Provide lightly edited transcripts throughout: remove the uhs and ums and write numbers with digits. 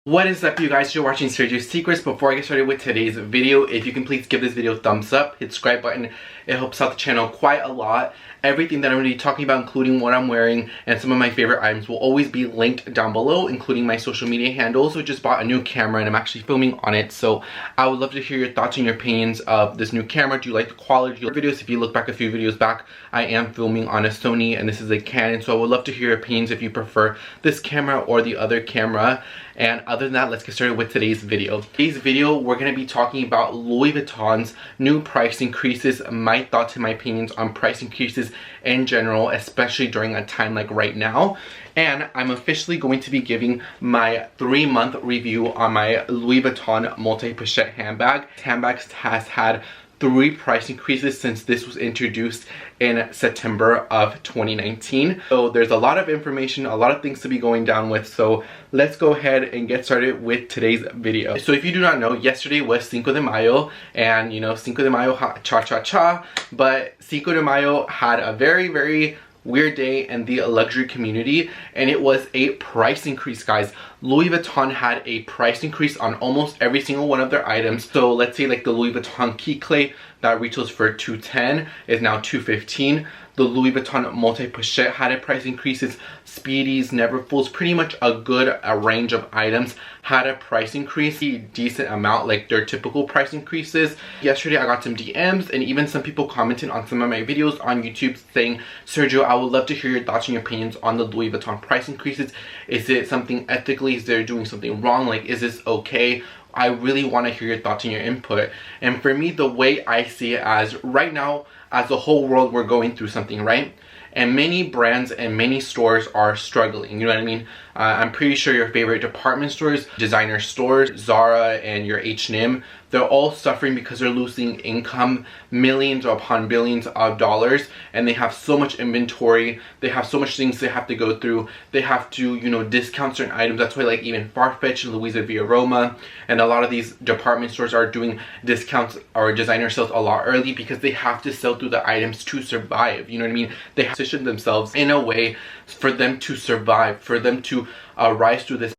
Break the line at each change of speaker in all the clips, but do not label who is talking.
What is up, you guys? You're watching Sergio's Secrets. Before I get started with today's video, if you can please give this video a thumbs up, hit the subscribe button. It helps out the channel quite a lot. Everything that I'm going to be talking about, including what I'm wearing and some of my favorite items, will always be linked down below, including my social media handles. So I just bought a new camera and I'm actually filming on it. So I would love to hear your thoughts and your opinions of this new camera. Do you like the quality of videos? If you look back a few videos back, I am filming on a Sony and this is a Canon. So I would love to hear your opinions if you prefer this camera or the other camera. And other than that, let's get started with today's video. Today's video, we're going to be talking about Louis Vuitton's new price increases, my thoughts and my opinions on price increases in general, especially during a time like right now. And I'm officially going to be giving my 3-month review on my Louis Vuitton multi-pochette handbag. This handbag has had 3 price increases since this was introduced in September of 2019. So there's a lot of information, a lot of things to be going down with. So let's go ahead and get started with today's video. So if you do not know, yesterday was Cinco de Mayo, and you know, Cinco de Mayo cha-cha-cha, but Cinco de Mayo had a very weird day in the luxury community, and it was a price increase, guys. Louis Vuitton had a price increase on almost every single one of their items. So let's say like the Louis Vuitton key clay that retails for $210 is now $215. The Louis Vuitton multi-pochette had a price increases. Speedies, Neverfulls, pretty much a good range of items had a price increase, a decent amount, like their typical price increases. Yesterday I got some DMs and even some people commented on some of my videos on YouTube saying, Sergio, I would love to hear your thoughts and your opinions on the Louis Vuitton price increases. Is it something ethically? Is there doing something wrong? Like, is this okay? I really want to hear your thoughts and your input. And for me, the way I see it, as right now, as the whole world, we're going through something, right? And many brands and many stores are struggling, you know what I mean? I'm pretty sure your favorite department stores, designer stores, Zara and your H&M, they're all suffering because they're losing income, millions upon billions of dollars, and they have so much inventory, they have so much things they have to go through, they have to, you know, discount certain items. That's why like even Farfetch, Louisa Via Roma, and a lot of these department stores are doing discounts or designer sales a lot early because they have to sell through the items to survive, you know what I mean? They have to position themselves in a way for them to survive, for them to rise through this.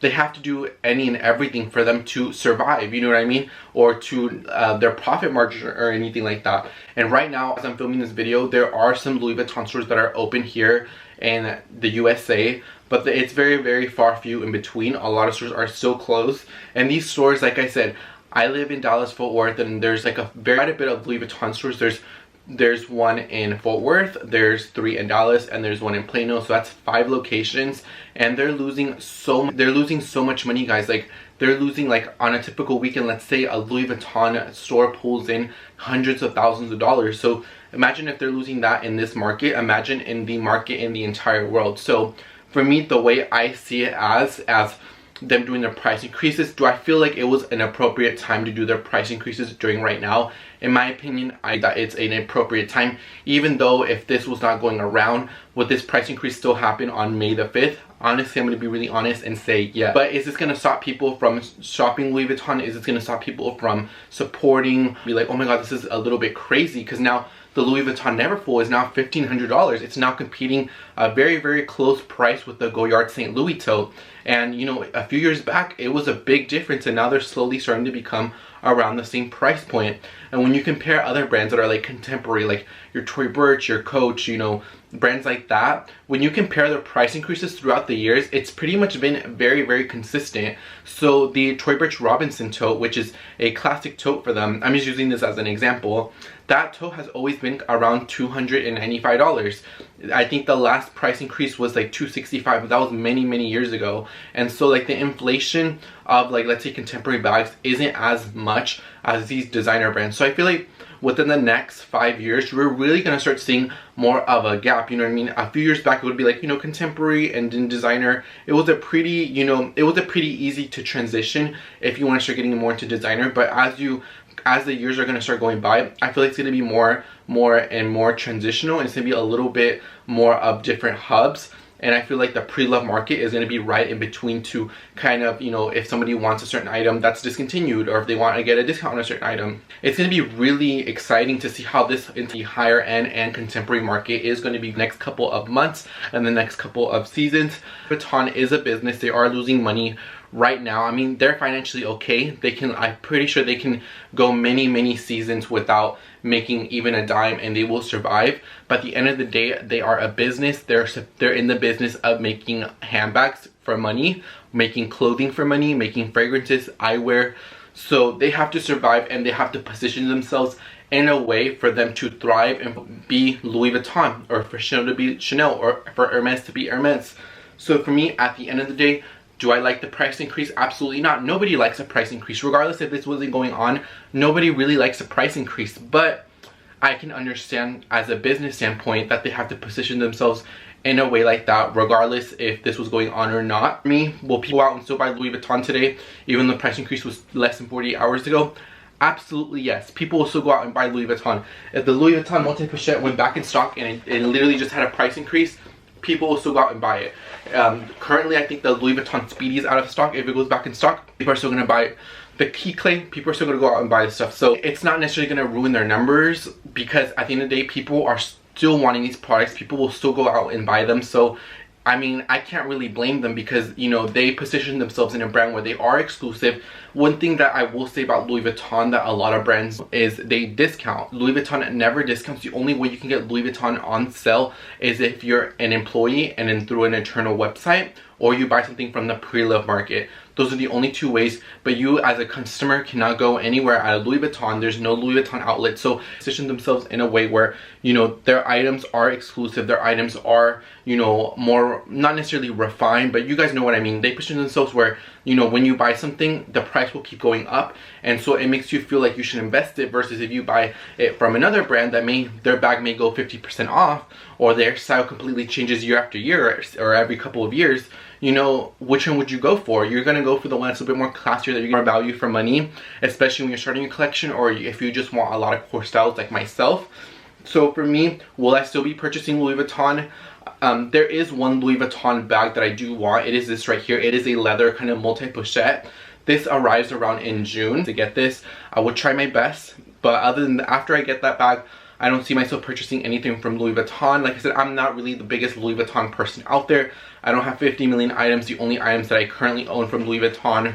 They have to do any and everything for them to survive, you know what I mean? Or to their profit margin or anything like that. And right now, as I'm filming this video, there are some Louis Vuitton stores that are open here in the USA, but it's very far few in between. A lot of stores are still closed. And these stores, like I said, I live in Dallas, Fort Worth, and there's like quite a bit of Louis Vuitton stores. There's one in Fort Worth, there's 3 in Dallas, and there's 1 in Plano. So that's 5 locations, and they're losing so much money, guys. Like, they're losing, like, on a typical weekend, let's say a Louis Vuitton store pulls in hundreds of thousands of dollars. So imagine if they're losing that in this market, imagine in the market in the entire world. So for me, the way I see it as them doing their price increases, do I feel like it was an appropriate time to do their price increases during right now? In my opinion, that it's an appropriate time, even though if this was not going around, would this price increase still happen on May the 5th? Honestly, I'm going to be really honest and say yeah. But is this going to stop people from shopping Louis Vuitton? Is this going to stop people from supporting? Be like, oh my god, this is a little bit crazy, because now the Louis Vuitton Neverfull is now $1,500. It's now competing a very close price with the Goyard St. Louis tote. And you know, a few years back, it was a big difference, and now they're slowly starting to become around the same price point. And when you compare other brands that are like contemporary, like your Tory Burch, your Coach, you know, brands like that, when you compare their price increases throughout the years, it's pretty much been very consistent. So the Tory Burch Robinson tote, which is a classic tote for them, I'm just using this as an example, that tote has always been around $295. I think the last price increase was like $265, but that was many years ago. And so like the inflation of, like, let's say contemporary bags isn't as much as these designer brands. So I feel like within the next 5 years, we're really going to start seeing more of a gap, you know what I mean? A few years back, it would be like, you know, contemporary and in designer, it was a pretty, you know, it was a pretty easy to transition if you want to start getting more into designer. But as the years are going to start going by, I feel like it's going to be more and more transitional, and it's going to be a little bit more of different hubs. and I feel like the pre-love market is going to be right in between to kind of, you know, if somebody wants a certain item that's discontinued, or if they want to get a discount on a certain item. It's going to be really exciting to see how this into the higher end and contemporary market is going to be next couple of months and the next couple of seasons. Vuitton is a business. They are losing money right now. I mean, they're financially okay. They can, I'm pretty sure they can go many seasons without making even a dime, and they will survive. But at the end of the day, they are a business. They're in the business of making handbags for money, making clothing for money, making fragrances, eyewear. So they have to survive, and they have to position themselves in a way for them to thrive and be Louis Vuitton, or for Chanel to be Chanel, or for Hermes to be Hermes. So for me, at the end of the day, do I like the price increase? Absolutely not. Nobody likes a price increase. Regardless if this wasn't going on, nobody really likes a price increase. But I can understand as a business standpoint that they have to position themselves in a way like that, regardless if this was going on or not. For me, will people go out and still buy Louis Vuitton today, even though the price increase was less than 48 hours ago? Absolutely yes. People will still go out and buy Louis Vuitton. If the Louis Vuitton multi-pochette went back in stock and it literally just had a price increase, people will still go out and buy it. Currently, I think the Louis Vuitton Speedy is out of stock. If it goes back in stock, people are still going to buy it. The key claim, people are still going to go out and buy this stuff. So it's not necessarily going to ruin their numbers, because at the end of the day, people are still wanting these products. People will still go out and buy them. So I mean, I can't really blame them, because, you know, they position themselves in a brand where they are exclusive. One thing that I will say about Louis Vuitton that a lot of brands is they discount. Louis Vuitton never discounts. The only way you can get Louis Vuitton on sale is if you're an employee and then through an internal website, or you buy something from the pre-love market. Those are the only two ways, but you as a customer cannot go anywhere at a Louis Vuitton. There's no Louis Vuitton outlet. So position themselves in a way where, you know, their items are exclusive. Their items are, you know, more, not necessarily refined, but you guys know what I mean. They position themselves where, you know, when you buy something, the price will keep going up. And so it makes you feel like you should invest it, versus if you buy it from another brand that their bag may go 50% off, or their style completely changes year after year or every couple of years. You know, which one would you go for? You're going to go for the one that's a bit more classier, that you get more value for money, especially when you're starting a collection, or if you just want a lot of core styles like myself. So for me, will I still be purchasing Louis Vuitton? There is one Louis Vuitton bag that I do want. It is this right here. It is a leather kind of multi-pochette. This arrives around in June. To get this, I would try my best, but other than after I get that bag, I don't see myself purchasing anything from Louis Vuitton. Like I said, I'm not really the biggest Louis Vuitton person out there. I don't have 50 million items. The only items that I currently own from Louis Vuitton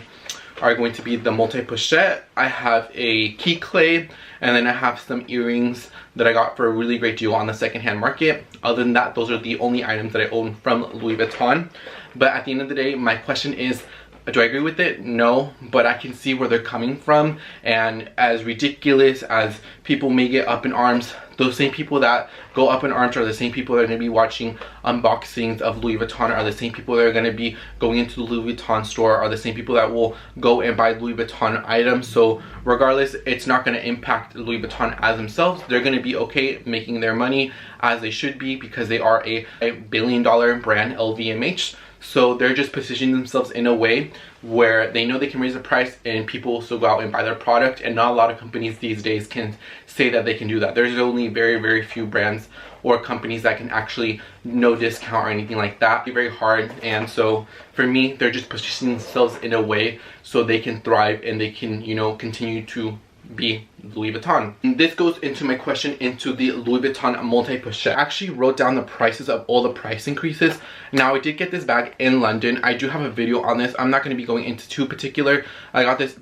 are going to be the multi-pochette. I have a key clay, and then I have some earrings that I got for a really great deal on the secondhand market. Other than that, those are the only items that I own from Louis Vuitton. But at the end of the day, my question is, do I agree with it? No, but I can see where they're coming from. And as ridiculous as people may get up in arms, those same people that go up in arms are the same people that are going to be watching unboxings of Louis Vuitton, are the same people that are going to be going into the Louis Vuitton store, are the same people that will go and buy Louis Vuitton items. So regardless, it's not going to impact Louis Vuitton as themselves. They're going to be okay making their money as they should be, because they are a billion-dollar brand, LVMH. So they're just positioning themselves in a way where they know they can raise the price and people will still go out and buy their product. And not a lot of companies these days can say that they can do that. There's only very few brands or companies that can actually no discount or anything like that. It's very hard. And so for me, they're just positioning themselves in a way so they can thrive and they can, you know, continue to be Louis Vuitton. And this goes into my question into the Louis Vuitton multi-pochette. I actually wrote down the prices of all the price increases. Now, I did get this bag in London. I do have a video on this. I'm not going to be going into too particular. I got this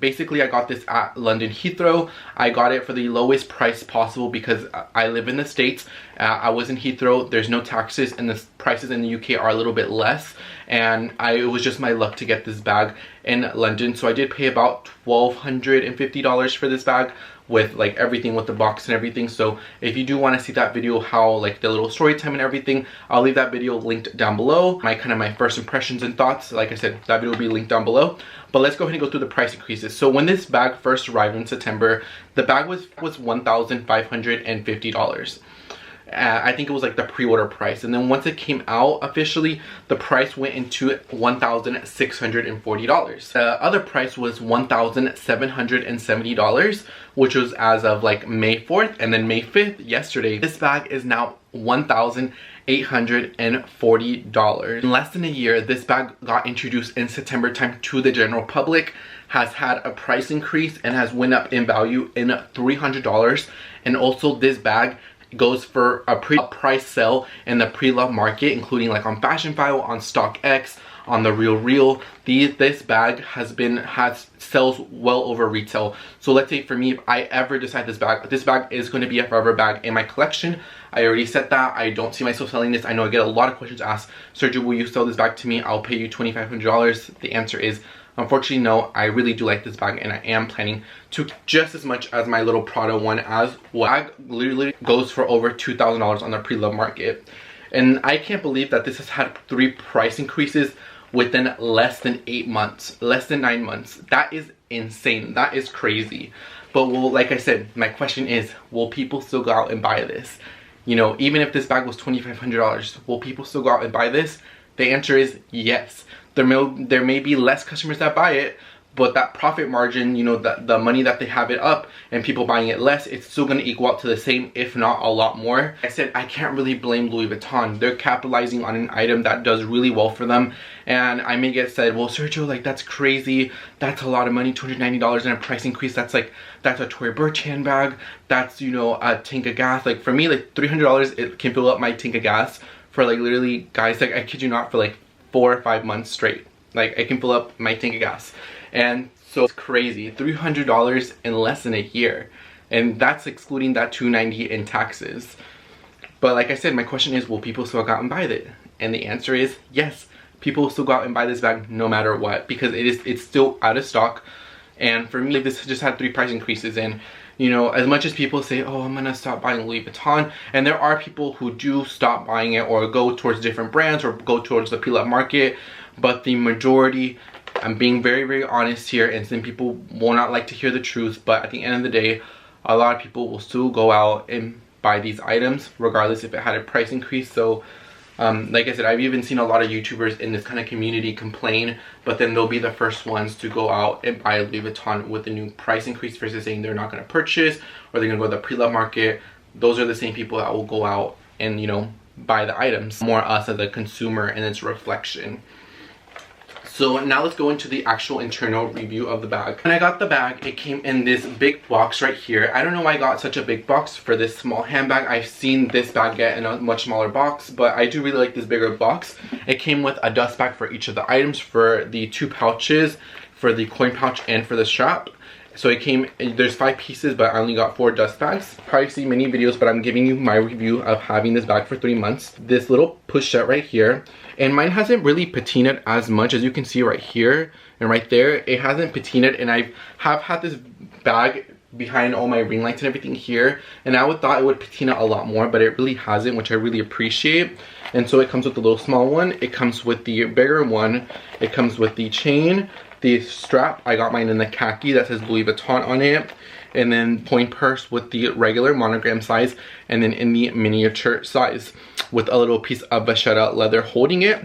at London Heathrow. I got it for the lowest price possible because I live in the States. I was in Heathrow. There's no taxes, and the prices in the UK are a little bit less. And it was just my luck to get this bag in London. So I did pay about $1,250 for this bag, with like everything, with the box and everything. So if you do want to see that video, how like the little story time and everything, I'll leave that video linked down below. My first impressions and thoughts, like I said, that video will be linked down below. But let's go ahead and go through the price increases. So when this bag first arrived in September, the bag was $1,550. I think it was like the pre-order price, and then once it came out officially, the price went into $1,640. The other price was $1,770, which was as of like May 4th, and then May 5th, yesterday, this bag is now $1,840. In less than a year, this bag got introduced in September time to the general public, has had a price increase, and has went up in value in $300. And also this bag goes for a price sale in the pre-love market, including like on Fashion File, on StockX, on the Real. This bag has sells well over retail. So let's say for me, if I ever decide this bag is going to be a forever bag in my collection. I already said that. I don't see myself selling this. I know I get a lot of questions asked, Sergio, will you sell this bag to me? I'll pay you $2,500. The answer is unfortunately no. I really do like this bag, and I am planning to just as much as my little Prada one as well. Bag literally goes for over $2,000 on the pre-love market. And I can't believe that this has had 3 price increases within less than 8 months, less than 9 months. That is insane. That is crazy. But well, like I said, my question is, will people still go out and buy this? You know, even if this bag was $2,500, will people still go out and buy this? The answer is yes. There may be less customers that buy it, but that profit margin, you know, the money that they have it up and people buying it less, it's still going to equal out to the same, if not a lot more. I said I can't really blame Louis Vuitton. They're capitalizing on an item that does really well for them. And I may get said, well, Sergio, like, that's crazy. That's a lot of money, $290 and a price increase. That's a Tory Burch handbag. That's, you know, a tank of gas. Like, for me, like, $300, it can fill up my tank of gas for, like, literally, guys, like, I kid you not, for like 4 or 5 months straight. Like, I can fill up my tank of gas. And so it's crazy, $300 in less than a year, and that's excluding that $290 in taxes. But like I said, my question is, will people still go out and buy it? And the answer is yes. People will still go out and buy this bag no matter what, because it's still out of stock. And for me, this just had 3 price increases, and you know, as much as people say, oh, I'm gonna stop buying Louis Vuitton, and there are people who do stop buying it or go towards different brands or go towards the pre-love market, but the majority, I'm being very, very honest here, and some people will not like to hear the truth, but at the end of the day, a lot of people will still go out and buy these items regardless if it had a price increase. So like I said, I've even seen a lot of YouTubers in this kind of community complain, but then they'll be the first ones to go out and buy Louis Vuitton with the new price increase versus saying they're not going to purchase, or they're going to go to the pre-love market. Those are the same people that will go out and, you know, buy the items. More us as a consumer and its reflection. So now let's go into the actual internal review of the bag. When I got the bag, it came in this big box right here. I don't know why I got such a big box for this small handbag. I've seen this bag get in a much smaller box, but I do really like this bigger box. It came with a dust bag for each of the items, for the 2 pouches, for the coin pouch, and for the strap. So it came, there's 5 pieces, but I only got 4 dust bags. Probably see many videos, but I'm giving you my review of having this bag for 3 months. This little pushette right here, and mine hasn't really patinaed as much as you can see right here and right there. It hasn't patinaed, and I have had this bag behind all my ring lights and everything here, and I would thought it would patina a lot more, but it really hasn't, which I really appreciate. And so it comes with the little small one, it comes with the bigger one, it comes with the chain, the strap. I got mine in the khaki that says Louis Vuitton on it, and then point purse with the regular monogram size, and then in the miniature size with a little piece of vachetta leather holding it.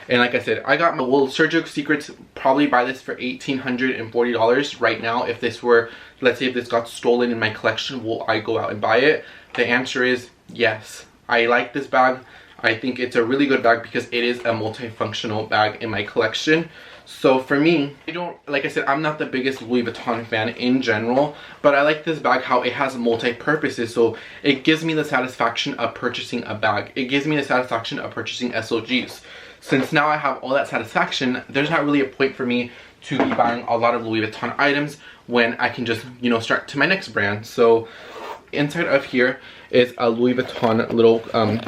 And like I said, I got my, well, Sergio Secrets probably buy this for $1,840 right now. If this were, let's say if this got stolen in my collection, will I go out and buy it? The answer is yes. I like this bag. I think it's a really good bag because it is a multifunctional bag in my collection. So for me, like I said, I'm not the biggest Louis Vuitton fan in general, but I like this bag how it has multi-purposes. So it gives me the satisfaction of purchasing a bag. It gives me the satisfaction of purchasing SOGs. Since now I have all that satisfaction, there's not really a point for me to be buying a lot of Louis Vuitton items when I can just, you know, start to my next brand. So inside of here is a Louis Vuitton little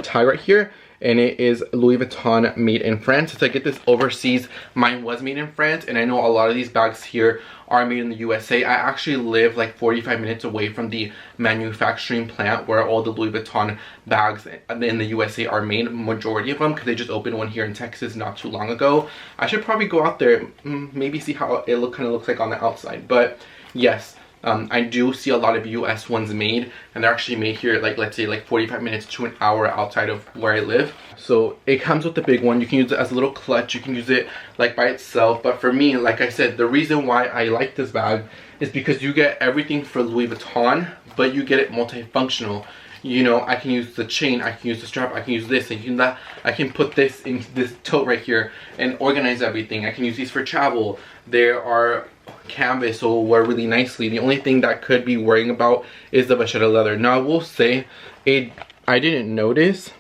tie right here, and it is Louis Vuitton made in France. So I get this overseas. Mine was made in France, and I know a lot of these bags here are made in the USA. I actually live like 45 minutes away from the manufacturing plant where all the Louis Vuitton bags in the USA are made, majority of them, because they just opened one here in Texas not too long ago. I should probably go out there, maybe see how it kind of looks like on the outside. But yes, I do see a lot of US ones made, and they're actually made here, like let's say like 45 minutes to an hour outside of where I live. So it comes with the big one. You can use it as a little clutch, you can use it like by itself, but for me, like I said, the reason why I like this bag is because you get everything for Louis Vuitton, but you get it multifunctional. You know, I can use the chain, I can use the strap, I can use this, and that. I can put this in this tote right here and organize everything. I can use these for travel. There are canvas, so will wear really nicely. The only thing that could be worrying about is the vachetta leather. Now I will say, I didn't notice,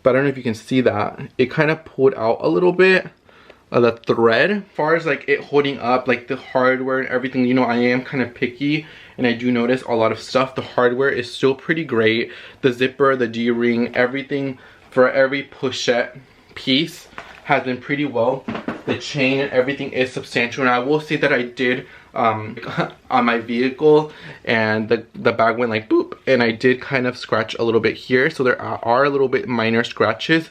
but I don't know if you can see that. It kind of pulled out a little bit of the thread. As far as like it holding up, like the hardware and everything, you know, I am kind of picky, and I do notice a lot of stuff. The hardware is still pretty great. The zipper, the D-ring, everything for every pochette piece has been pretty well. The chain and everything is substantial, and I will say that I did on my vehicle, and the bag went like boop, and I did kind of scratch a little bit here, so there are a little bit minor scratches,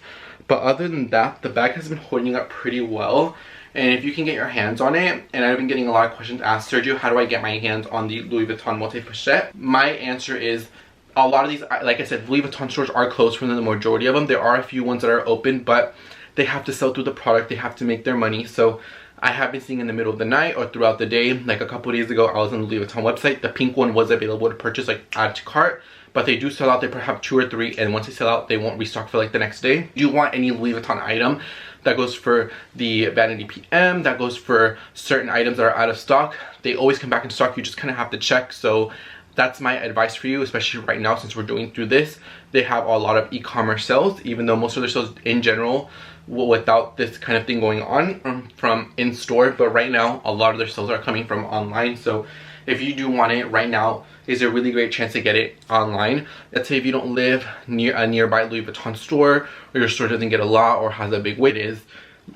but other than that, the bag has been holding up pretty well. And if you can get your hands on it, and I've been getting a lot of questions asked, Sergio, how do I get my hands on the Louis Vuitton multi-pochette? My answer is, a lot of these, like I said, Louis Vuitton stores are closed for the majority of them. There are a few ones that are open, but they have to sell through the product, they have to make their money. So I have been seeing in the middle of the night or throughout the day. Like a couple days ago, I was on the Louis Vuitton website. The pink one was available to purchase, like add to cart, but they do sell out. They have 2 or 3, and once they sell out, they won't restock for like the next day. Do you want any Louis Vuitton item? That goes for the Vanity PM, that goes for certain items that are out of stock. They always come back in stock, you just kind of have to check. So that's my advice for you, especially right now since we're going through this. They have a lot of e-commerce sales, even though most of their sales in general without this kind of thing going on from in store, but right now a lot of their sales are coming from online. So if you do want it right now, is a really great chance to get it online. Let's say if you don't live near a nearby Louis Vuitton store, or your store doesn't get a lot or has a big wait,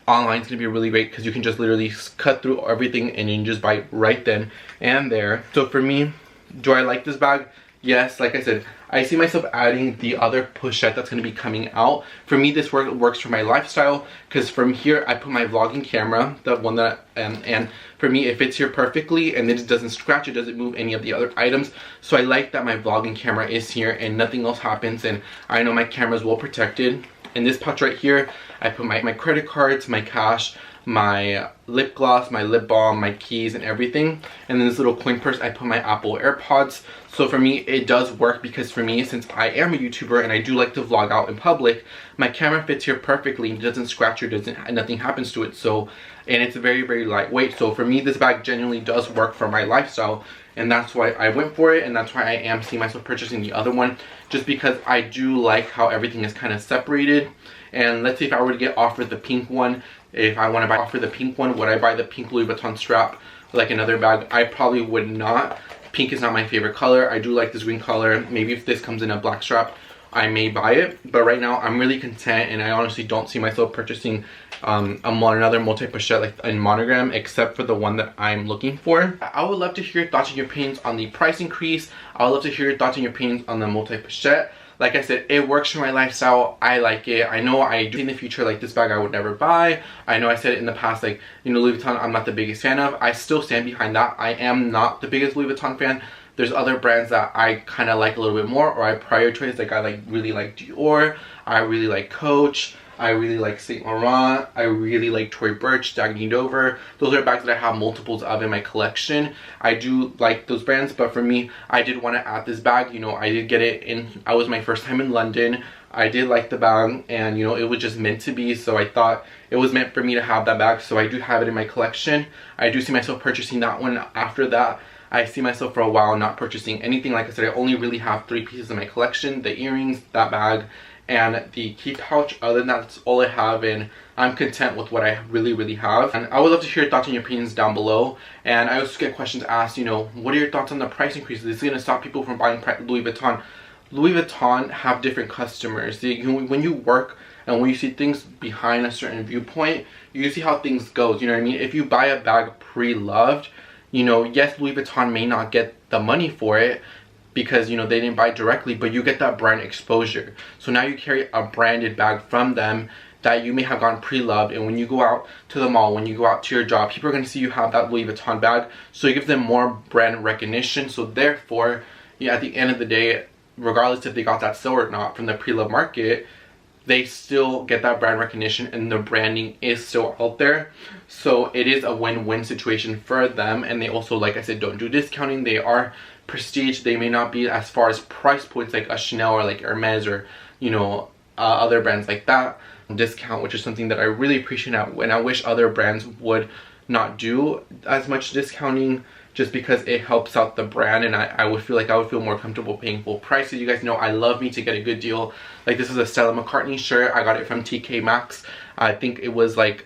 online is gonna be really great because you can just literally cut through everything and you can just buy it right then and there. So for me, do I like this bag? Yes, like I said, I see myself adding the other pochette that's going to be coming out. For me, this works for my lifestyle, because from here I put my vlogging camera, the one that and for me it fits here perfectly, and it doesn't scratch, it doesn't move any of the other items. So I like that my vlogging camera is here and nothing else happens, and I know my camera is well protected. In this pouch right here, I put my credit cards, my cash, my lip gloss, my lip balm, my keys, and everything. And in this little coin purse, I put my Apple AirPods. So for me, it does work, because for me, since I am a YouTuber and I do like to vlog out in public, my camera fits here perfectly. It doesn't scratch or nothing happens to it. So, and it's very, very lightweight. So for me, this bag genuinely does work for my lifestyle, and that's why I went for it, and that's why I am seeing myself purchasing the other one, just because I do like how everything is kind of separated. And let's say if I were to get offered the pink one, if I want to offer the pink one, would I buy the pink Louis Vuitton strap like another bag? I probably would not. Pink is not my favorite color. I do like this green color. Maybe if this comes in a black strap, I may buy it, but right now I'm really content, and I honestly don't see myself purchasing another multi-pochette like in monogram, except for the one that I'm looking for. I would love to hear your thoughts and your opinions on the price increase. I would love to hear your thoughts and your opinions on the multi-pochette. Like I said, it works for my lifestyle. I like it. I know I do in the future, like this bag I would never buy. I know I said it in the past, like, you know, Louis Vuitton I'm not the biggest fan of. I still stand behind that. I am not the biggest Louis Vuitton fan. There's other brands that I kind of like a little bit more, or I prioritize. Like I really like Dior. I really like Coach. I really like Saint Laurent. I really like Tory Burch, Dagny Dover. Those are bags that I have multiples of in my collection. I do like those brands, but for me, I did want to add this bag. You know, I did get it in, I was my first time in London. I did like the bag, and you know, it was just meant to be, so I thought it was meant for me to have that bag, so I do have it in my collection. I do see myself purchasing that one. After that, I see myself for a while not purchasing anything. Like I said, I only really have 3 pieces in my collection: the earrings, that bag, and the key pouch. Other than that, that's all I have, and I'm content with what I really have. And I would love to hear your thoughts and your opinions down below. And I also get questions asked, you know, what are your thoughts on the price increases? Is it going to stop people from buying Louis Vuitton? Louis Vuitton have different customers. When you work and when you see things behind a certain viewpoint, you see how things goes, you know what I mean? If you buy a bag pre-loved, you know, yes, Louis Vuitton may not get the money for it, because you know they didn't buy it directly, but you get that brand exposure. So now you carry a branded bag from them. that you may have gotten pre-loved, and when you go out to the mall, when you go out to your job, people are going to see you have that Louis Vuitton bag, so it gives them more brand recognition. So therefore, yeah, at the end of the day, regardless if they got that sale or not from the pre-loved market, they still get that brand recognition and the branding is still out there. So it is a win-win situation for them. And they also, like I said, don't do discounting. They are prestige. They may not be as far as price points like a Chanel or like Hermes or, you know, other brands like that discount, which is something that I really appreciate and I wish other brands would not do as much discounting, just because it helps out the brand, and I would feel like I would feel more comfortable paying full price. So you guys know I love me to get a good deal. Like this is a Stella McCartney shirt. I got it from TK Maxx. I think it was like,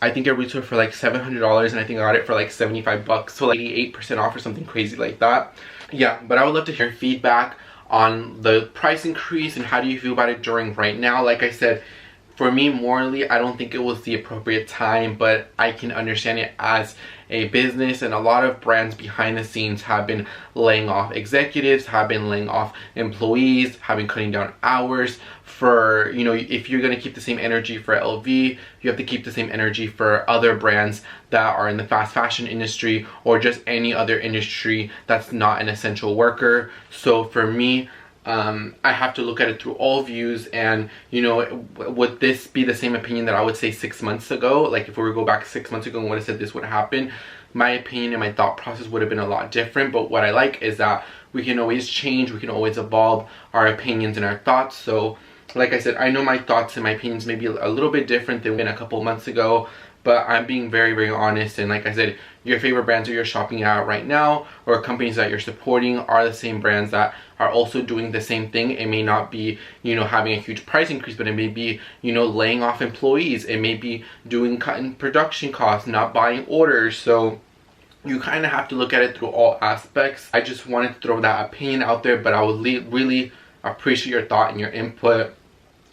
I think it retailed for like $700, and I think I got it for like 75 bucks. So like 88% off or something crazy like that. Yeah, but I would love to hear feedback on the price increase and how do you feel about it during right now. Like I said, for me, morally, I don't think it was the appropriate time, but I can understand it as a business, and a lot of brands behind the scenes have been laying off executives, have been laying off employees, have been cutting down hours for, you know, if you're going to keep the same energy for LV, you have to keep the same energy for other brands that are in the fast fashion industry or just any other industry that's not an essential worker. So for me, I have to look at it through all views, and you know, would this be the same opinion that I would say 6 months ago? Like if we were to go back 6 months ago and would have said this would happen, my opinion and my thought process would have been a lot different. But what I like is that we can always change, we can always evolve our opinions and our thoughts. So like I said, I know my thoughts and my opinions may be a little bit different than a couple months ago, but I'm being very, very honest. And like I said, your favorite brands that you're shopping at right now or companies that you're supporting are the same brands that are also doing the same thing. It may not be, you know, having a huge price increase, but it may be, you know, laying off employees. It may be doing cutting production costs, not buying orders. So you kind of have to look at it through all aspects. I just wanted to throw that opinion out there, but I would really appreciate your thought and your input.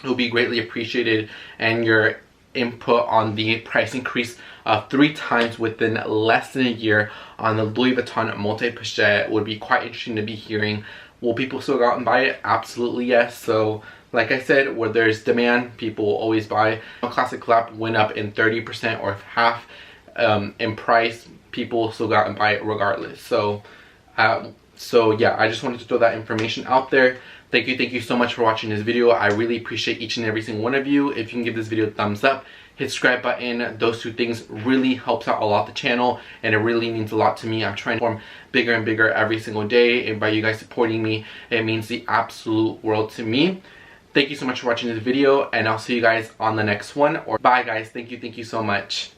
It will be greatly appreciated, and your input on the price increase 3 times within less than a year on the Louis Vuitton multi-pochette would be quite interesting to be hearing. Will people still go out and buy it? Absolutely yes. So like I said, where there's demand, people will always buy. A classic collab went up in 30% or half in price, people will still go out and buy it regardless. So yeah, I just wanted to throw that information out there. Thank you so much for watching this video. I really appreciate each and every single one of you. If you can give this video a thumbs up, hit subscribe button, those 2 things really helps out a lot the channel, and it really means a lot to me. I'm trying to form bigger and bigger every single day, and by you guys supporting me, it means the absolute world to me. Thank you so much for watching this video, and I'll see you guys on the next one. Or bye guys. Thank you so much.